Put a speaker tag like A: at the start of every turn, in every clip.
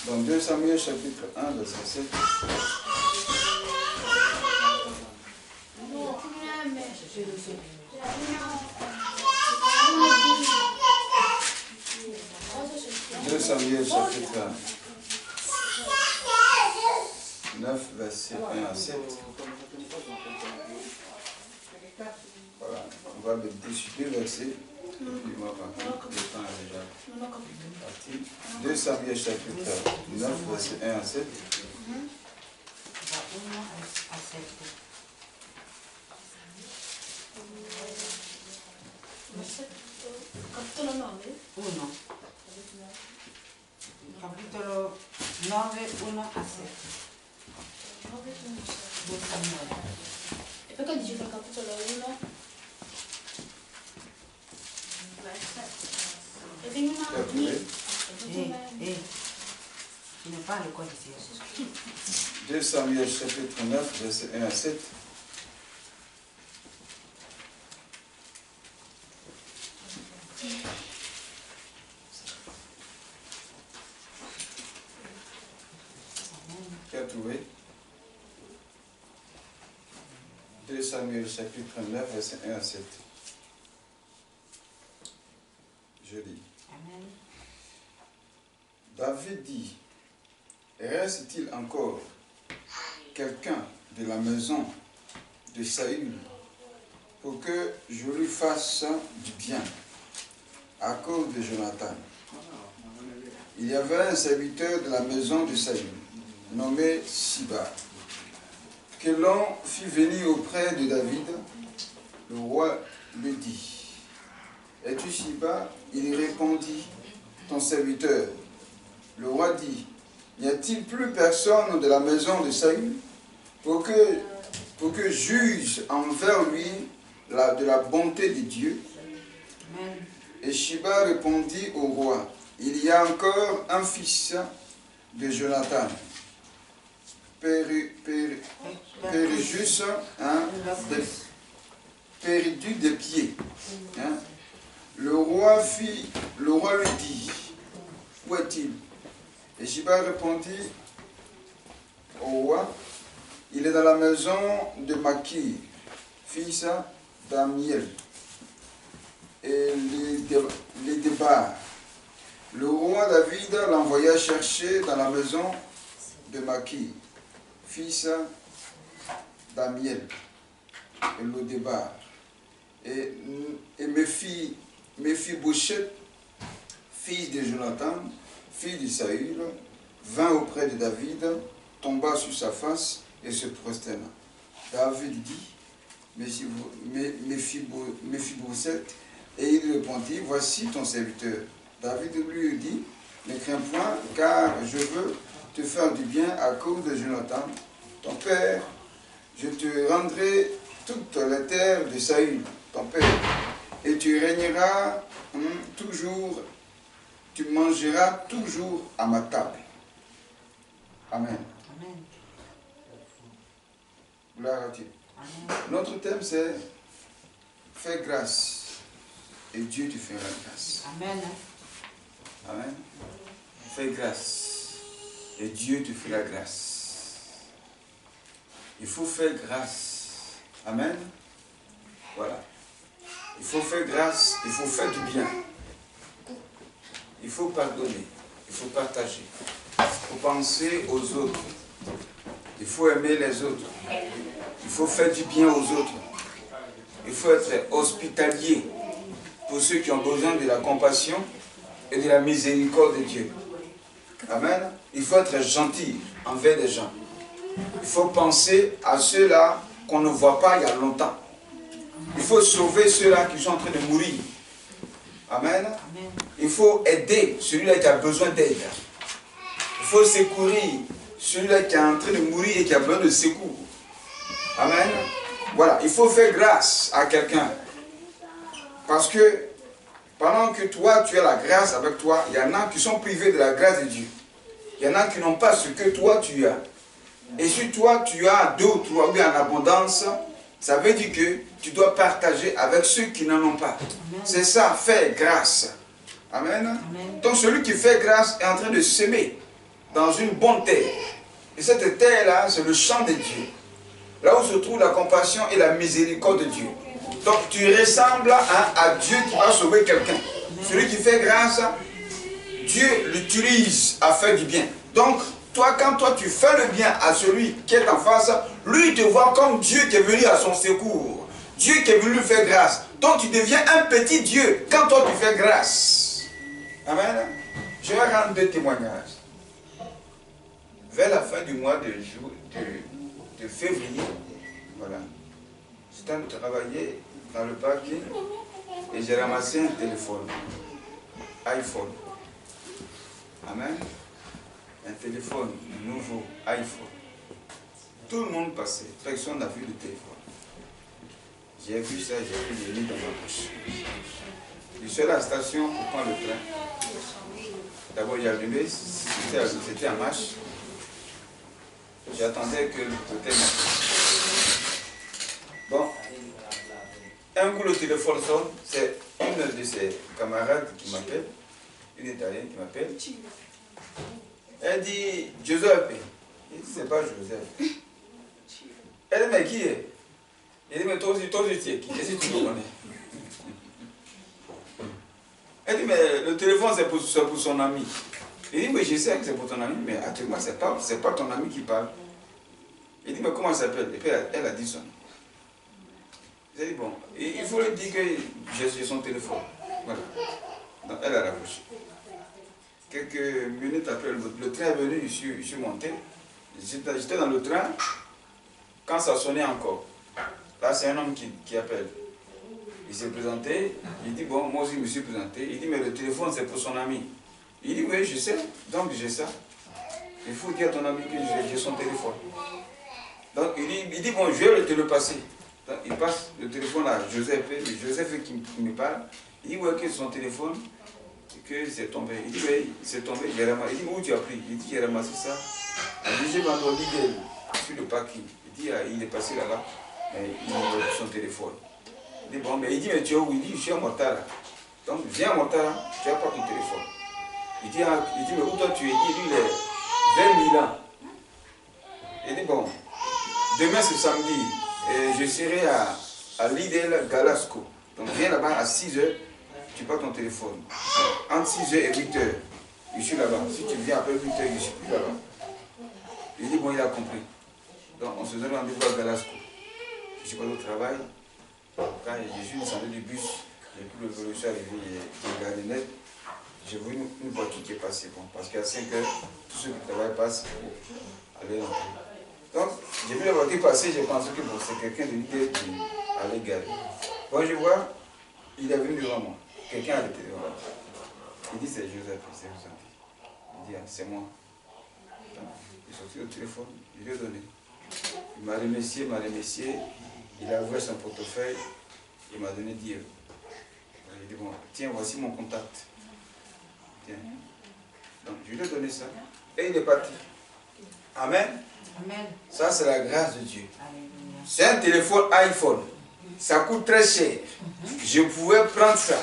A: Dans 2 Samuel chapitre 1, verset 7. Deux Samuel chapitre 9, verset 1 à 7. Voilà, on va le déchirer verset. Et puis moi, par contre, le temps est déjà parti. 2 Samuel chapitre 9, verset 1 à 7.
B: Capitolo 9?
C: 1. Capitolo 9, 1 a 7. 2 Samuele.
B: E perché dice che capitolo 1? E vieni un attimo.
C: Tu ne parles quoi ici?
A: 2 Samuel chapitre 9, verset 1 à 7. Qui a trouvé? 2 Samuel chapitre 9, verset 1 à 7. Je lis.
C: Amen.
A: David dit, reste-t-il encore quelqu'un de la maison de Saül pour que je lui fasse du bien à cause de Jonathan? Il y avait un serviteur de la maison de Saül, nommé Siba, que l'on fit venir auprès de David. Le roi lui dit, es-tu Siba? Il répondit, ton serviteur. Le roi dit, n'y a-t-il plus personne de la maison de Saül pour que juge envers lui de la bonté de Dieu?
C: Amen.
A: Et Siba répondit au roi, il y a encore un fils de Jonathan, Pérejus, perdu des pieds. Hein. Le roi lui dit, où est-il? Et Siba répondit au roi, il est dans la maison de Makir, fils d'Amiel, et les débats. Le roi David l'envoya chercher dans la maison de Makir, fils d'Amiel, et le débat. Et Méphibosheth, fils de Jonathan, fils de Saül, vint auprès de David, tomba sur sa face et se prosterna. David dit, Méphibosheth, et il répondit, voici ton serviteur. David lui dit, ne crains point, car je veux te faire du bien à cause de Jonathan, ton père. Je te rendrai toute la terre de Saül, ton père, et tu régneras toujours, tu mangeras toujours à ma table. Amen.
C: Amen.
A: Gloire à Dieu.
C: Amen.
A: Notre thème c'est fais grâce et Dieu te fera grâce.
C: Amen.
A: Amen. Fais grâce et Dieu te fera grâce. Il faut faire grâce. Amen. Voilà. Il faut faire grâce, il faut faire du bien. Il faut pardonner, il faut partager. Il faut penser aux autres. Il faut aimer les autres. Il faut faire du bien aux autres. Il faut être hospitalier pour ceux qui ont besoin de la compassion et de la miséricorde de Dieu. Amen. Il faut être gentil envers les gens. Il faut penser à ceux-là qu'on ne voit pas il y a longtemps. Il faut sauver ceux-là qui sont en train de mourir. Amen.
C: Amen.
A: Il faut aider celui-là qui a besoin d'aide. Il faut secourir celui-là qui est en train de mourir et qui a besoin de secours. Amen. Voilà, il faut faire grâce à quelqu'un. Parce que pendant que toi, tu as la grâce avec toi, il y en a qui sont privés de la grâce de Dieu. Il y en a qui n'ont pas ce que toi, tu as. Et si toi, tu as d'autres ou bien en abondance, ça veut dire que tu dois partager avec ceux qui n'en ont pas. C'est ça, faire grâce. Amen.
C: Amen.
A: Donc celui qui fait grâce est en train de s'aimer. dans une bonne terre. Et cette terre-là, c'est le champ de Dieu. Là où se trouve la compassion et la miséricorde de Dieu. Donc tu ressembles à Dieu qui va sauver quelqu'un. Celui qui fait grâce, Dieu l'utilise à faire du bien. Donc, toi, quand toi tu fais le bien à celui qui est en face, lui il te voit comme Dieu qui est venu à son secours. Dieu qui est venu lui faire grâce. Donc tu deviens un petit Dieu quand toi tu fais grâce. Amen. Je vais rendre deux témoignages. Vers la fin du mois de février, voilà, j'étais en train de travailler dans le parking et j'ai ramassé un téléphone, iPhone. Amen. Un téléphone nouveau, iPhone. Tout le monde passait, personne n'a vu le téléphone. J'ai vu ça, j'ai mis dans ma poche. Je suis à la station pour prendre le train. D'abord, j'ai allumé, c'était en marche. J'attendais que le côté marche. Bon, un coup le téléphone sonne, c'est une de ses camarades qui m'appelle, une italienne qui m'appelle. Elle dit Giuseppe. Il dit c'est pas Joseph. Elle dit mais qui est? Il dit mais toi aussi tu es qui? Est-ce que tu me connais? Elle dit mais le téléphone c'est pour son ami. Il dit mais je sais que c'est pour ton ami, mais actuellement c'est pas ton ami qui parle. Il dit mais comment elle s'appelle? Et puis elle a dit son nom. J'ai dit bon, il faut lui dire que j'ai son téléphone. Voilà. Donc elle a raccroché. Quelques minutes après, le train est venu, je suis monté. J'étais dans le train, quand ça sonnait encore. Là, c'est un homme qui appelle. Il s'est présenté, il dit, bon, moi aussi je me suis présenté. Il dit, mais le téléphone, c'est pour son ami. Il dit, oui, je sais, donc j'ai ça. Il faut dire à ton ami que j'ai son téléphone. Donc il dit, bon, je vais te le passer. Donc, il passe le téléphone à Joseph qui me parle. Il dit, ouais, que c'est son téléphone. Que c'est tombé. Il dit, oui, c'est tombé, j'ai ramassé. Il dit, où tu as pris? Il dit, j'ai ramassé ça. Un deuxième vendredi, sur le parking. Il dit, il est passé là-bas, mais il a son téléphone. Il dit, bon, mais il dit, mais tu es où? Il dit, je suis à Mortara. Donc, viens à Mortara, tu n'as pas ton téléphone. Il dit, mais où toi tu es? Il dit, il est 20 000 ans. Il dit, bon, demain c'est samedi, et je serai à Lidl Galasco. Donc, viens là-bas à 6 h. Tu prends ton téléphone. Entre 6 h et 8 h, je suis là-bas. Si tu viens après 8 h, je ne suis plus là-bas. Il dit, bon, il a compris. Donc, on se donne rendez-vous à Galasco. Je suis pas au travail. Quand je suis descendu du bus, j'ai pris le vélo, je suis arrivé, j'ai regardé net. J'ai vu une voiture qui est passée. Bon, parce qu'à 5 h, tous ceux qui travaillent passent pour aller rentrer. Donc, j'ai vu la voiture passer, j'ai pensé que bon, c'est quelqu'un de l'idée qui allait garer. Bon, je vois, il est venu devant moi. Quelqu'un a le téléphone. Il dit c'est Joseph, c'est Joseph. Il dit c'est moi. Il est sorti au téléphone, il lui a donné. Il m'a remercié, il a ouvert son portefeuille, il m'a donné 10 €. Il dit bon, tiens, voici mon contact. Tiens. Donc je lui ai donné ça. Et il est parti. Amen.
C: Amen.
A: Ça c'est la grâce de Dieu. C'est un téléphone iPhone. Ça coûte très cher. Je pouvais prendre ça,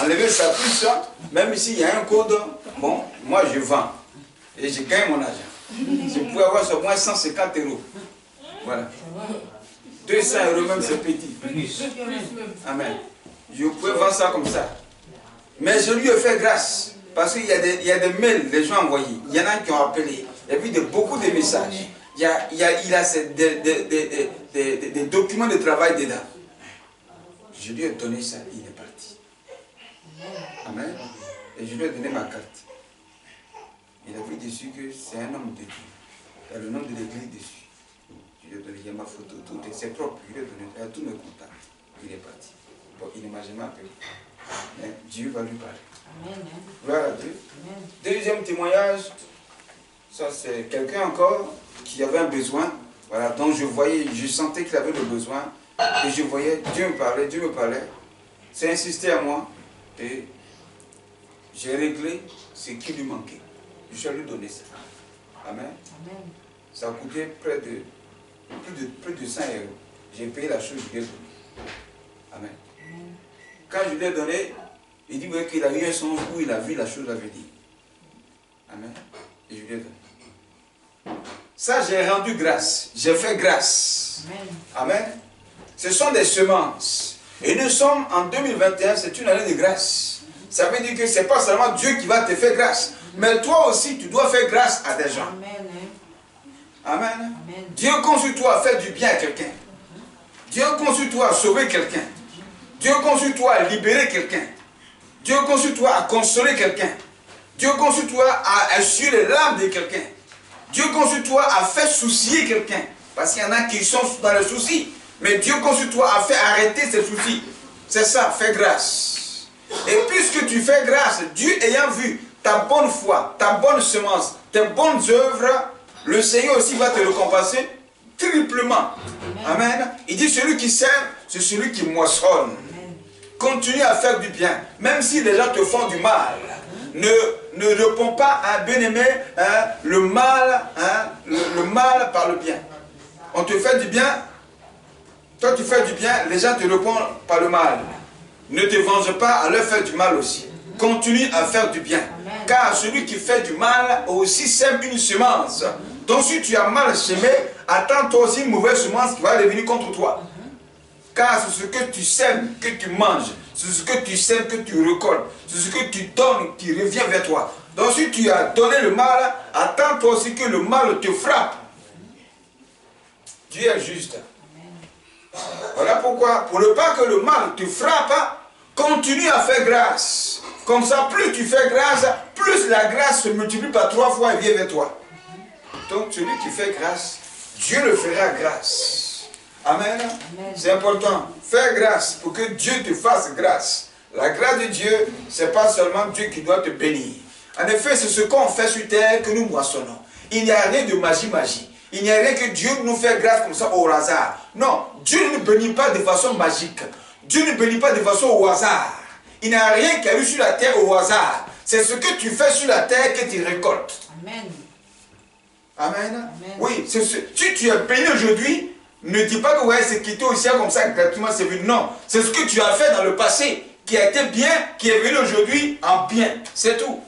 A: enlever sa puce, même s'il y a un code, bon, moi je vends. Et je gagne mon argent. Je pouvais avoir au moins 150 €. Voilà. 200 € même c'est petit. Amen. Je pouvais vendre ça comme ça. Mais je lui ai fait grâce. Parce qu'il y a des mails, les gens envoyés. Il y en a qui ont appelé. Et puis beaucoup de messages. Il a des documents de travail dedans. Je lui ai donné ça, il est parti. Amen. Et je lui ai donné ma carte. Il a vu dessus que c'est un homme de Dieu. Il y a le nom de l'église dessus. Je lui ai donné, il y a ma photo, tout, c'est propre. Je lui ai donné, il y a tous mes contacts. Il est parti. Bon, il ne m'a jamais appelé. Mais Dieu va lui parler.
C: Amen.
A: Gloire à Dieu.
C: Amen.
A: Deuxième témoignage, ça c'est quelqu'un encore qui avait un besoin. Voilà, donc je sentais qu'il avait le besoin. Et je voyais, Dieu me parlait. C'est insisté à moi. Et j'ai réglé ce qui lui manquait. Je lui ai donné ça. Amen.
C: Amen.
A: Ça a coûté plus de 100 €. J'ai payé la chose, je lui ai donné. Amen. Quand je lui ai donné, il dit qu'il a eu un songe où il a vu la chose à venir. Amen. Et je lui ai donné. Ça, j'ai rendu grâce. J'ai fait grâce.
C: Amen.
A: Amen. Ce sont des semences. Et nous sommes en 2021, c'est une année de grâce. Ça veut dire que ce n'est pas seulement Dieu qui va te faire grâce. Mais toi aussi, tu dois faire grâce à des gens.
C: Amen.
A: Amen.
C: Amen.
A: Dieu compte sur toi à faire du bien à quelqu'un. Dieu compte sur toi à sauver quelqu'un. Dieu compte sur toi à libérer quelqu'un. Dieu compte sur toi à consoler quelqu'un. Dieu compte sur toi à assurer l'âme de quelqu'un. Dieu compte sur toi à faire soucier quelqu'un. Parce qu'il y en a qui sont dans le souci. Mais Dieu compte sur toi à faire arrêter ces soucis. C'est ça, fais grâce. Et puisque tu fais grâce, Dieu ayant vu ta bonne foi, ta bonne semence, tes bonnes œuvres, le Seigneur aussi va te récompenser triplement. Amen. Il dit celui qui sème, c'est celui qui moissonne. Continue à faire du bien. Même si les gens te font du mal, ne réponds pas à bien-aimé le mal par le bien. On te fait du bien, toi tu fais du bien, les gens te répondent par le mal. Ne te venge pas à leur faire du mal aussi. Continue à faire du bien. Car celui qui fait du mal aussi sème une semence. Donc si tu as mal semé, attends-toi aussi une mauvaise semence qui va revenir contre toi. Car c'est ce que tu sèmes que tu manges. C'est ce que tu sèmes que tu récoltes. C'est ce que tu donnes qui revient vers toi. Donc si tu as donné le mal, attends-toi aussi que le mal te frappe. Dieu est juste. Voilà pourquoi, pour ne pas que le mal te frappe, continue à faire grâce. Comme ça, plus tu fais grâce, plus la grâce se multiplie par 3 fois et vient vers toi. Donc celui qui fait grâce, Dieu le fera grâce. Amen. C'est important. Fais grâce pour que Dieu te fasse grâce. La grâce de Dieu, ce n'est pas seulement Dieu qui doit te bénir. En effet, c'est ce qu'on fait sur terre que nous moissonnons. Il n'y a rien de magie. Il n'y a rien que Dieu nous fait grâce comme ça au hasard. Non, Dieu ne bénit pas de façon magique. Dieu ne bénit pas de façon au hasard. Il n'y a rien qui arrive sur la terre au hasard. C'est ce que tu fais sur la terre que tu récoltes.
C: Amen.
A: Amen.
C: Amen.
A: Oui, si tu es béni aujourd'hui, ne dis pas que ouais, c'est quitté aussi comme ça gratuitement, c'est venu. Non, c'est ce que tu as fait dans le passé qui a été bien, qui est venu aujourd'hui en bien. C'est tout.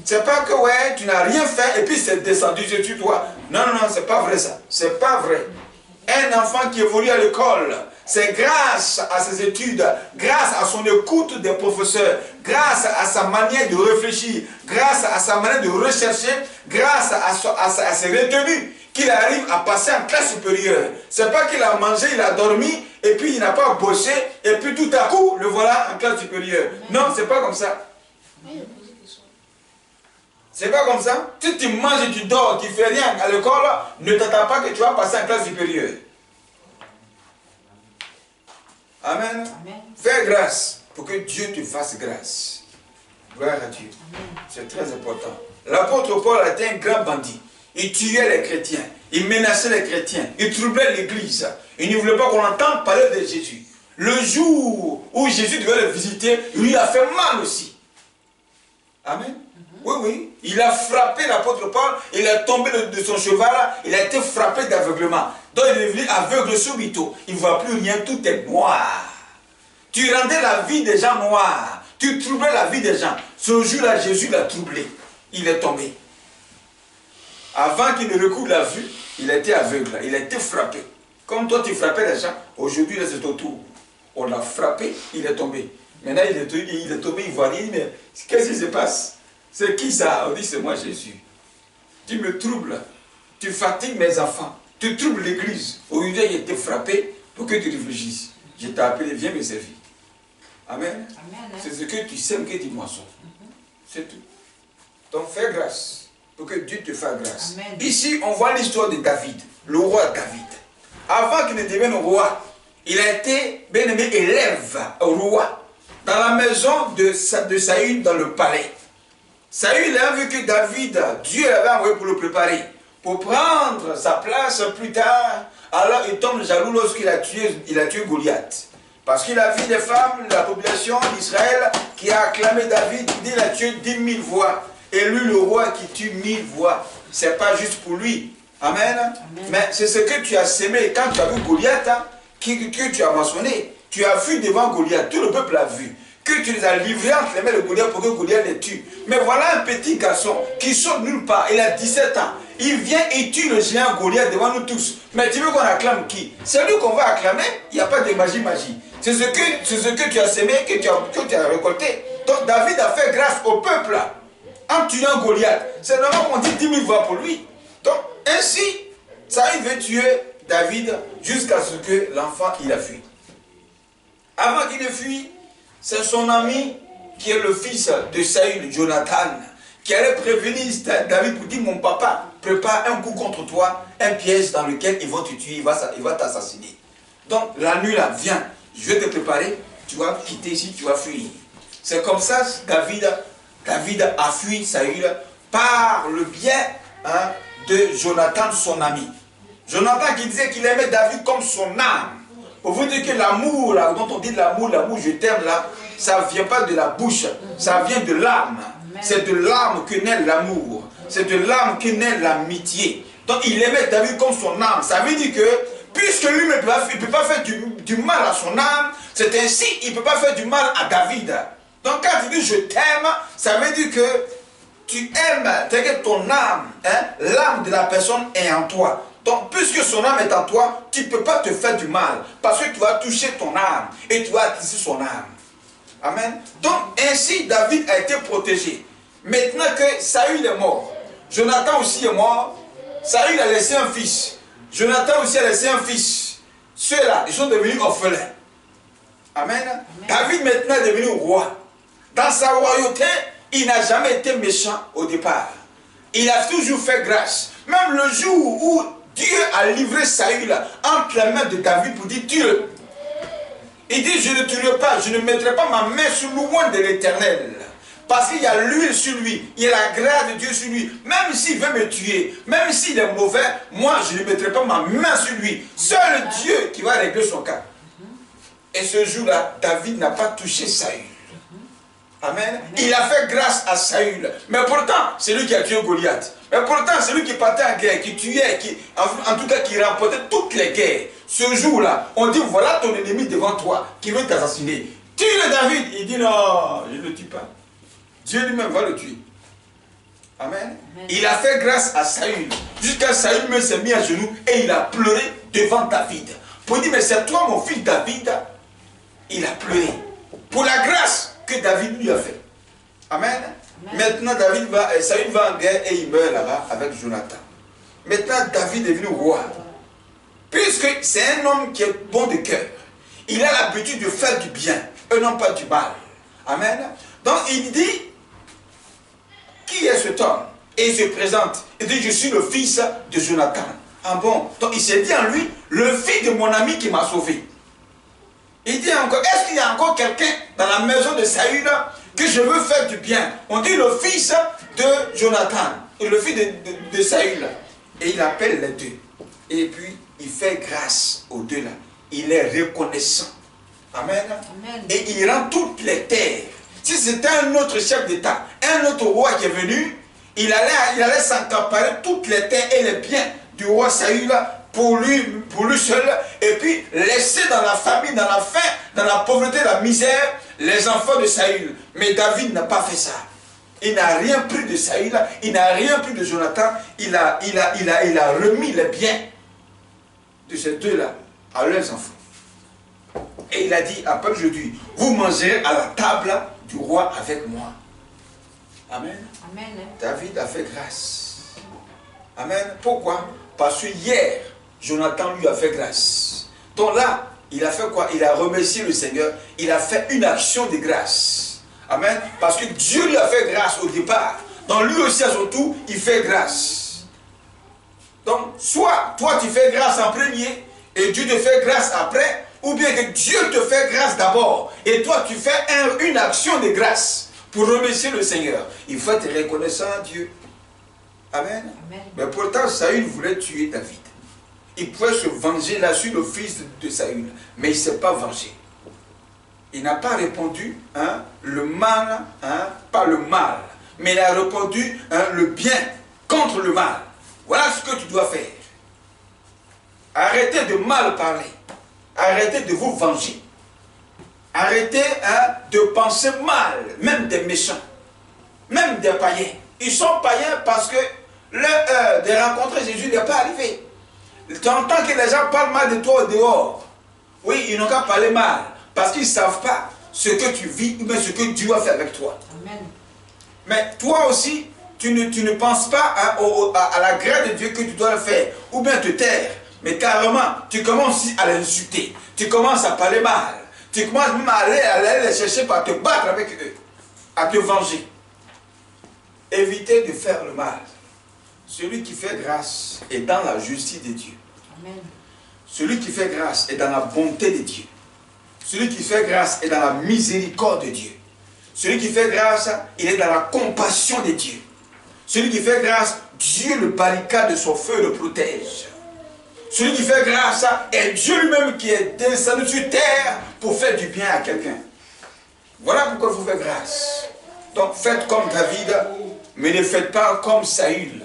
A: C'est pas que ouais, tu n'as rien fait et puis c'est descendu sur toi. Non, c'est pas vrai ça. C'est pas vrai. Un enfant qui évolue à l'école, c'est grâce à ses études, grâce à son écoute des professeurs, grâce à sa manière de réfléchir, grâce à sa manière de rechercher, grâce à ses retenues, qu'il arrive à passer en classe supérieure. C'est pas qu'il a mangé, il a dormi, et puis il n'a pas bossé, et puis tout à coup, le voilà en classe supérieure. Non, c'est pas comme ça. C'est pas comme ça. Si tu manges et tu dors, tu fais rien à l'école, ne t'attends pas que tu vas passer en classe supérieure. Amen.
C: Amen.
A: Fais grâce pour que Dieu te fasse grâce. Gloire à Dieu. C'est très important. L'apôtre Paul était un grand bandit. Il tuait les chrétiens. Il menaçait les chrétiens. Il troublait l'église. Il ne voulait pas qu'on entende parler de Jésus. Le jour où Jésus devait le visiter, il lui a fait mal aussi. Amen. Oui. Il a frappé l'apôtre Paul, il est tombé de son cheval, il a été frappé d'aveuglement. Donc il est devenu aveugle subito. Il ne voit plus rien, tout est noir. Tu rendais la vie des gens noire. Tu troublais la vie des gens. Ce jour-là, Jésus l'a troublé. Il est tombé. Avant qu'il ne recouvre la vue, il a été aveugle, il a été frappé. Comme toi tu frappais les gens, aujourd'hui c'est au tour. On l'a frappé, il est tombé. Maintenant il est tombé, il voit rien, mais qu'est-ce qui se passe? C'est qui ça? On dit c'est moi Jésus. Tu me troubles, tu fatigues mes enfants, tu troubles l'église. Aujourd'hui il a été frappé pour que tu réfléchisses. Je t'ai appelé, viens me servir. Amen. C'est ce que tu sèmes que tu moissonnes. C'est tout. Donc fais grâce. Pour que Dieu te fasse grâce.
C: Amen.
A: Ici, on voit l'histoire de David, le roi David. Avant qu'il ne devienne roi, il a été bien-aimé élève roi dans la maison de Saül dans le palais. Saül a vu que David, Dieu l'avait envoyé pour le préparer, pour prendre sa place plus tard. Alors il tombe jaloux lorsqu'il a tué Goliath. Parce qu'il a vu des femmes de la population d'Israël qui a acclamé David, il a tué 10 000 voix. Et lui, le roi qui tue 1000 voix, ce n'est pas juste pour lui. Amen. Mais c'est ce que tu as sémé. Quand tu as vu Goliath, que tu as mentionné, tu as vu devant Goliath, tout le peuple l'a vu, que tu les as livrés entre les mains de Goliath pour que Goliath les tue. Mais voilà un petit garçon qui sort nulle part, il a 17 ans. il vient et tue le géant Goliath devant nous tous. Mais tu veux qu'on acclame qui? C'est lui qu'on va acclamer. Il n'y a pas de magie. C'est ce que tu as semé, que tu as récolté. Donc David a fait grâce au peuple là, en tuant Goliath. C'est normal qu'on dit 10 000 voix pour lui. Donc ainsi, Saül veut tuer David jusqu'à ce que l'enfant il a fui. Avant qu'il ne fuit, c'est son ami qui est le fils de Saül, Jonathan, qui allait prévenir David pour dire, mon papa prépare un coup contre toi, un piège dans lequel ils vont te tuer, il va t'assassiner. Donc la nuit là, viens, je vais te préparer, tu vas quitter ici, tu vas fuir. C'est comme ça David a fui Saül par le biais de Jonathan, son ami. Jonathan qui disait qu'il aimait David comme son âme. Pour vous dire que l'amour, là, dont on dit l'amour, je t'aime là, ça ne vient pas de la bouche, ça vient de l'âme. C'est de l'âme que naît l'amour. C'est de l'âme que naît l'amitié. Donc il aimait David comme son âme. Ça veut dire que, puisque lui ne peut pas faire du mal à son âme, c'est ainsi il ne peut pas faire du mal à David. Donc quand il dit je t'aime, ça veut dire que tu aimes, c'est que ton âme, l'âme de la personne est en toi. Donc, puisque son âme est en toi, tu ne peux pas te faire du mal. Parce que tu vas toucher ton âme et tu vas attiser son âme. Amen. Donc, ainsi, David a été protégé. Maintenant que Saül est mort, Jonathan aussi est mort, Saül a laissé un fils. Jonathan aussi a laissé un fils. Ceux-là, ils sont devenus orphelins. Amen. Amen. David maintenant est devenu roi. Dans sa royauté, il n'a jamais été méchant au départ. Il a toujours fait grâce. Même le jour où Dieu a livré Saül entre les mains de David pour dire tue-le. Il dit je ne tuerai pas, je ne mettrai pas ma main sur loin de l'Éternel. Parce qu'il y a l'huile sur lui, il y a la grâce de Dieu sur lui. Même s'il veut me tuer, même s'il est mauvais, moi je ne mettrai pas ma main sur lui. Seul Dieu qui va régler son cas. Et ce jour-là, David n'a pas touché Saül. Amen. Il a fait grâce à Saül. Mais pourtant, c'est lui qui a tué Goliath. Mais pourtant, c'est lui qui partait en guerre, qui tuait, en tout cas qui remportait toutes les guerres. Ce jour-là, on dit, voilà ton ennemi devant toi, qui veut t'assassiner. Tue-le David. Il dit, non, je ne le tue pas. Dieu lui-même va le tuer. Amen. Amen. Il a fait grâce à Saül. Jusqu'à Saül même s'est mis à genoux et il a pleuré devant David. Pour dire, mais c'est toi mon fils David. Il a pleuré. Pour la grâce que David lui a fait. Amen. Amen. Maintenant, Saül va en guerre et il meurt là-bas avec Jonathan. Maintenant, David est devenu roi. Puisque c'est un homme qui est bon de cœur. Il a l'habitude de faire du bien et non pas du mal. Amen. Donc, il dit, qui est cet homme? Et il se présente. Il dit, je suis le fils de Jonathan. Ah bon? Donc, il s'est dit en lui, le fils de mon ami qui m'a sauvé. Il dit encore, est-ce qu'il y a encore quelqu'un dans la maison de Saül que je veux faire du bien? On dit le fils de Jonathan, et le fils de Saül. Et il appelle les deux. Et puis, il fait grâce aux deux là. Il est reconnaissant. Amen. Amen. Et il rend toutes les terres. Si c'était un autre chef d'État, un autre roi qui est venu, il allait s'accaparer toutes les terres et les biens du roi Saül pour lui seul, et puis laisser dans la famine, dans la faim, dans la pauvreté, la misère, les enfants de Saül. Mais David n'a pas fait ça. Il n'a rien pris de Saül, il n'a rien pris de Jonathan, il a remis les biens de ces deux-là à leurs enfants. Et il a dit, après aujourd'hui, vous mangerez à la table du roi avec moi. Amen. Amen. David a fait grâce. Amen. Pourquoi? Parce que hier, Jonathan lui a fait grâce. Donc là, il a fait quoi? Il a remercié le Seigneur. Il a fait une action de grâce. Amen. Parce que Dieu lui a fait grâce au départ. Donc lui aussi à son tour, il fait grâce. Donc, soit toi tu fais grâce en premier et Dieu te fait grâce après, ou bien que Dieu te fait grâce d'abord et toi tu fais une action de grâce pour remercier le Seigneur. Il faut être reconnaissant à Dieu. Amen. Amen. Mais pourtant, Saül voulait tuer David. Il pouvait se venger là sur le fils de Saül, mais il ne s'est pas vengé. Il n'a pas répondu le mal, pas le mal, mais il a répondu le bien contre le mal. Voilà ce que tu dois faire. Arrêtez de mal parler. Arrêtez de vous venger. Arrêtez de penser mal, même des méchants, même des païens. Ils sont païens parce que l'heure de rencontrer Jésus n'est pas arrivée. Tu entends que les gens parlent mal de toi au dehors. Oui, ils n'ont qu'à parler mal. Parce qu'ils ne savent pas ce que tu vis, mais ce que Dieu a fait avec toi.
C: Amen.
A: Mais toi aussi, tu ne penses pas à la grâce de Dieu que tu dois le faire. Ou bien te taire. Mais carrément, tu commences à les insulter. Tu commences à parler mal. Tu commences même à aller les chercher pour te battre avec eux. À te venger. Évitez de faire le mal. Celui qui fait grâce est dans la justice de Dieu.
C: Amen.
A: Celui qui fait grâce est dans la bonté de Dieu. Celui qui fait grâce est dans la miséricorde de Dieu. Celui qui fait grâce, il est dans la compassion de Dieu. Celui qui fait grâce, Dieu le barricade de son feu, le protège. Celui qui fait grâce est Dieu lui-même qui est descendu sur terre pour faire du bien à quelqu'un. Voilà pourquoi il faut faire grâce. Donc faites comme David, mais ne faites pas comme Saül.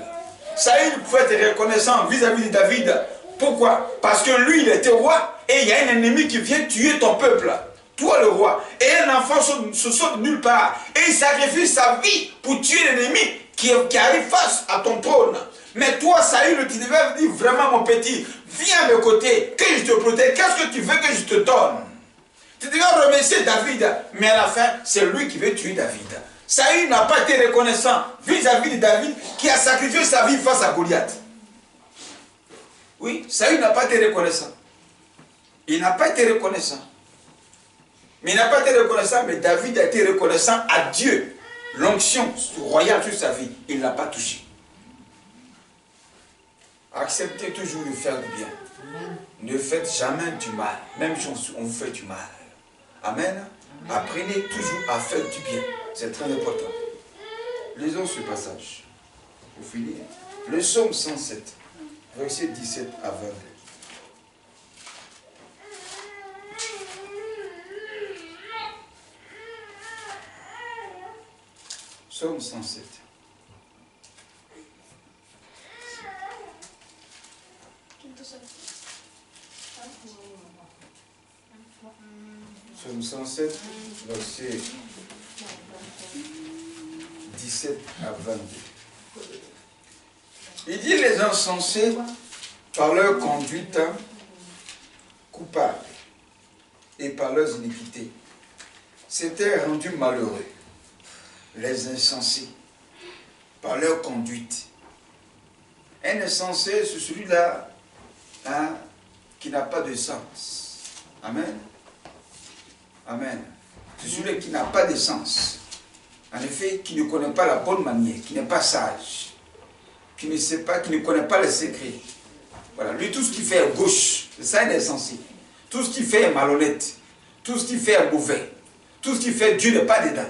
A: Saül pouvait être reconnaissant vis-à-vis de David. Pourquoi? Parce que lui, il était roi et il y a un ennemi qui vient tuer ton peuple. Toi le roi. Et un enfant se saute nulle part. Et il sacrifie sa vie pour tuer l'ennemi qui arrive face à ton trône. Mais toi, Saül, tu devais dire vraiment, mon petit, viens à mes côtés, que je te protège. Qu'est-ce que tu veux que je te donne? Tu devais remercier David. Mais à la fin, c'est lui qui veut tuer David. Saül n'a pas été reconnaissant vis-à-vis de David qui a sacrifié sa vie face à Goliath. Oui, Saül n'a pas été reconnaissant. Il n'a pas été reconnaissant. Mais il n'a pas été reconnaissant, mais David a été reconnaissant à Dieu. L'onction royale sur sa vie, il ne l'a pas touché. Acceptez toujours de faire du bien. Amen. Ne faites jamais du mal, même si on vous fait du mal. Amen. Amen. Apprenez toujours à faire du bien. C'est très important. Lisons ce passage. Pour finir. Le psaume 107, versets 17 à 22. Psaume 107. Psaume 107, verset 17 à 22. Il dit: les insensés, par leur conduite coupable et par leurs iniquités, s'étaient rendus malheureux. Les insensés, par leur conduite. Un insensé, c'est celui-là qui n'a pas de sens. Amen. Amen. C'est celui qui n'a pas de sens. En effet, qui ne connaît pas la bonne manière, qui n'est pas sage, qui ne sait pas, qui ne connaît pas les secrets. Voilà, lui, tout ce qu'il fait est gauche. C'est ça, un insensé. Tout ce qu'il fait est malhonnête. Tout ce qu'il fait est mauvais. Tout ce qu'il fait, Dieu n'est pas dedans.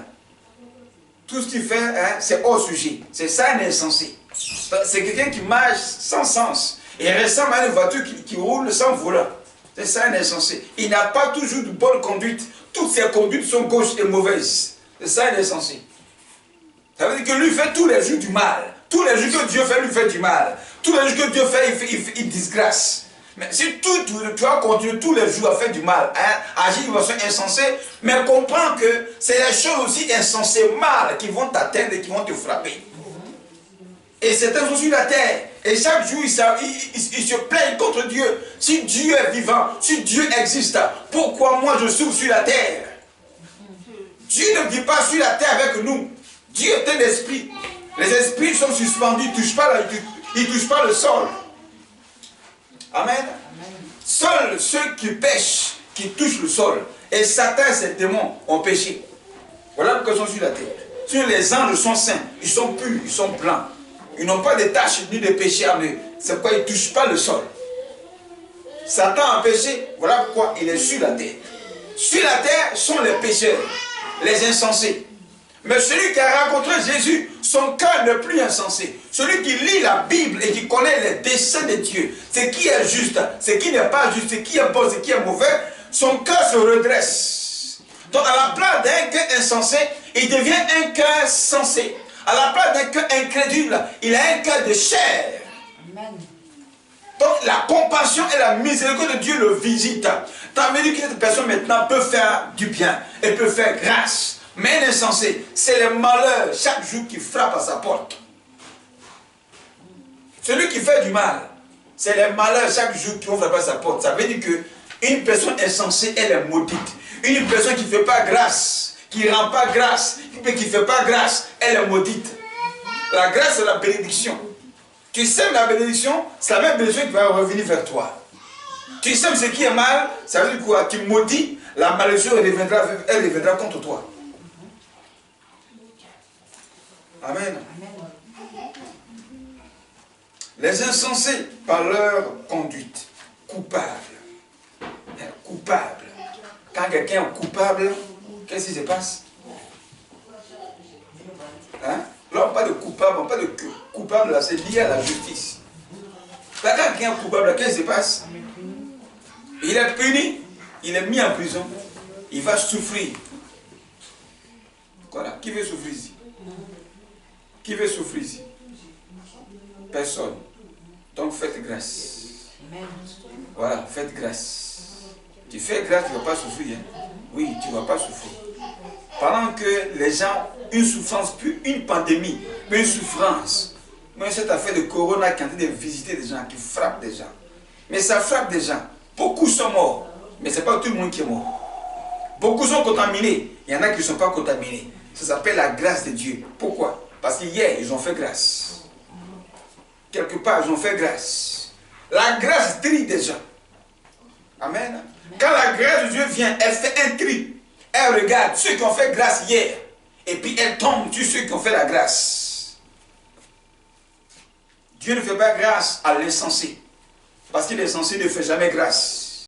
A: Tout ce qu'il fait, c'est hors sujet. C'est ça un insensé. C'est quelqu'un qui marche sans sens. Et ressemble à une voiture qui roule sans volant. C'est ça un insensé. Il n'a pas toujours de bonne conduite. Toutes ses conduites sont gauches et mauvaises. C'est ça un insensé. Ça veut dire que lui fait tous les jours du mal. Tous les jours que Dieu fait, lui fait du mal. Tous les jours que Dieu fait, il disgrâce. Mais si tu vas continuer tous les jours à faire du mal, agir de façon insensée, mais comprends que c'est les choses aussi insensées, mal, qui vont t'atteindre et qui vont te frapper. Et certains sont sur la terre. Et chaque jour, ils se plaignent contre Dieu. Si Dieu est vivant, si Dieu existe, pourquoi moi je souffre sur la terre? Dieu ne vit pas sur la terre avec nous. Dieu est un esprit. Les esprits sont suspendus, ils ne touchent pas le sol. Amen. Seuls ceux qui pêchent, qui touchent le sol. Et Satan et ses démons ont péché. Voilà pourquoi ils sont sur la terre. Sur les anges sont saints, ils sont purs, ils sont blancs. Ils n'ont pas de taches ni de péché en eux. C'est pourquoi ils ne touchent pas le sol. Satan a péché, voilà pourquoi il est sur la terre. Sur la terre sont les pécheurs, les insensés. Mais celui qui a rencontré Jésus, son cœur n'est plus insensé. Celui qui lit la Bible et qui connaît les desseins de Dieu, ce qui est juste, ce qui n'est pas juste, ce qui est bon, ce qui est mauvais, son cœur se redresse. Donc à la place d'un cœur insensé, il devient un cœur sensé. À la place d'un cœur incrédule, il a un cœur de chair. Amen. Donc la compassion et la miséricorde de Dieu le visitent. Tant mieux que cette personne maintenant peut faire du bien et peut faire grâce. Mais l'insensé, c'est le malheur chaque jour qui frappe à sa porte. qui fait du mal, c'est les malheurs chaque jour qui vont frapper à sa porte. Ça veut dire qu'une personne insensée, elle est maudite. Une personne qui ne fait pas grâce, qui ne rend pas grâce, qui ne fait pas grâce, elle est maudite. La grâce, c'est la bénédiction. Tu sèmes la bénédiction, c'est la même bénédiction qui va revenir vers toi. Tu sèmes ce qui est mal, ça veut dire quoi? Tu maudis, la malédiction elle reviendra contre toi. Amen. Les insensés, par leur conduite, coupables. Coupables. Quand quelqu'un est coupable, qu'est-ce qui se passe? Hein? Là, on parle de coupable, on parle de coupable, là, c'est lié à la justice. Là, quand quelqu'un est coupable, qu'est-ce qui se passe? Il est puni, il est mis en prison, il va souffrir. Voilà. Qui veut souffrir ici? Qui veut souffrir ici? Personne. Donc faites grâce. Voilà, faites grâce. Tu fais grâce, tu ne vas pas souffrir. Hein? Oui, tu ne vas pas souffrir. Pendant que les gens, une souffrance, puis une pandémie, puis une souffrance. Mais cette affaire de corona qui est en train de visiter des gens, qui frappe des gens. Mais ça frappe des gens. Beaucoup sont morts, mais ce n'est pas tout le monde qui est mort. Beaucoup sont contaminés, il y en a qui ne sont pas contaminés. Ça s'appelle la grâce de Dieu. Pourquoi? Parce qu'hier, ils ont fait grâce. Quelque part, ils ont fait grâce. La grâce trie des gens. Amen. Quand la grâce de Dieu vient, elle fait un tri. Elle regarde ceux qui ont fait grâce hier. Et puis elle tombe sur ceux qui ont fait la grâce. Dieu ne fait pas grâce à l'insensé. Parce que l'insensé ne fait jamais grâce.